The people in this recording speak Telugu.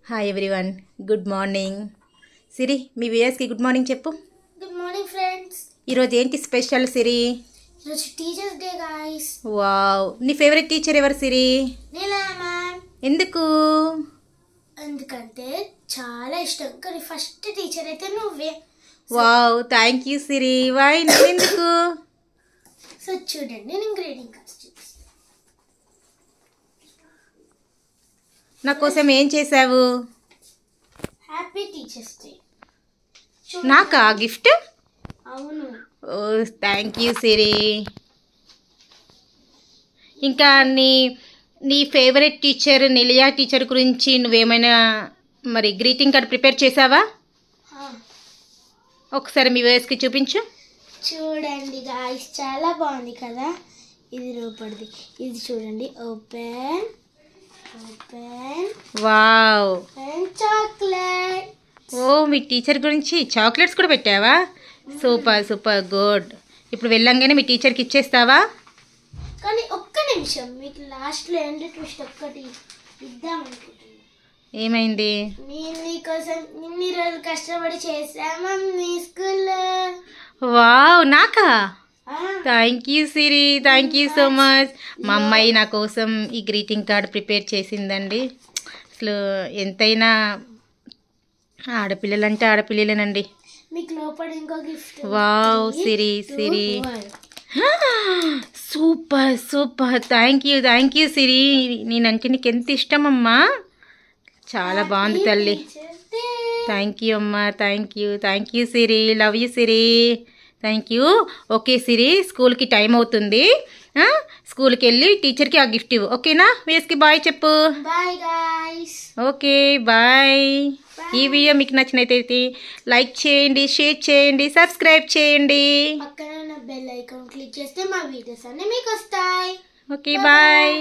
Hi everyone, good morning. Siri, మీ వ్యూయర్స్కి గుడ్ మార్నింగ్ చెప్పు. Good morning friends. ఈరోజు ఏంటి స్పెషల్ సిరి? ఈరోజు టీచర్స్ డే గైస్. వావ్, నీ ఫేవరెట్ టీచర్ ఎవరు సిరి? నీలా మ్యామ్. ఎందుకు? ఎందుకంటే చాలా ఇష్టం, కానీ ఫస్ట్ టీచర్ అయితే నువ్వే. Wow, thank you Siri. Why, ఎందుకు? సో చూడండి, నేను గ్రీటింగ్ కార్డ్స్ చూపిస్తాను. నా కోసం ఏం చేసావు? Happy teachers day. నాకా గిఫ్ట్? అవును. Oh, thank you Siri. ఇంకా నీ ఫేవరెట్ టీచర్ నిలియా టీచర్ గురించి నువ్వేమైనా మరి గ్రీటింగ్ కార్డ్ ప్రిపేర్ చేసావా? ఒకసారి మీ వ్యూయర్స్కి చూపించు. చూడండి గాయ్స్, చాలా బాగుంది కదా. ఇది రూపడిది. ఇది చూడండి, open open. Wow, and chocolate. Oh, మీ టీచర్ గురించి చాక్లెట్స్ కూడా పెట్టావా? Super super good. ఇప్పుడు వెళ్ళంగానే మీ టీచర్కి ఇచ్చేస్తావా? కానీ ఒక్క నిమిషం, మీకు లాస్ట్లో ఎండ్ ట్విస్ట్ ఒక్కటి ఇద్దామనుకుంటున్నాను. ఏమైంది? నేను నీకోసం ఇన్ని రోజులు కష్టపడి చేసామా మీ స్కూల్లో. వావ్, నాకా? Thank you Siri, thank you so much. మా అమ్మాయి నా కోసం ఈ గ్రీటింగ్ కార్డ్ ప్రిపేర్ చేసిందండి. అసలు ఎంతైనా ఆడపిల్లలంటే ఆడపిల్లలేనండి. మీకు లోపల ఇంకో gift. Wow Siri, Siri, super super. Thank you Siri. నేనంటే నీకు ఎంత ఇష్టం అమ్మా. చాలా బాగుంది తల్లి. థ్యాంక్ యూ అమ్మా, thank you Siri. Love you Siri. Thank you. Okay Siri, స్కూల్కి టైం అవుతుంది. స్కూల్కి వెళ్ళి టీచర్కి ఆ గిఫ్ట్ ఇవ్వు, ఓకేనా? వేస్కి బాయ్ చెప్పు. Bye guys. Okay bye. ఈ వీడియో మీకు నచ్చినట్లయితే లైక్ చేయండి, షేర్ చేయండి, సబ్స్క్రైబ్ చేయండి. పక్కన ఉన్న బెల్ ఐకాన్ క్లిక్ చేస్తే మా వీడియోస్ అన్నీ మీకు వస్తాయి. Okay bye.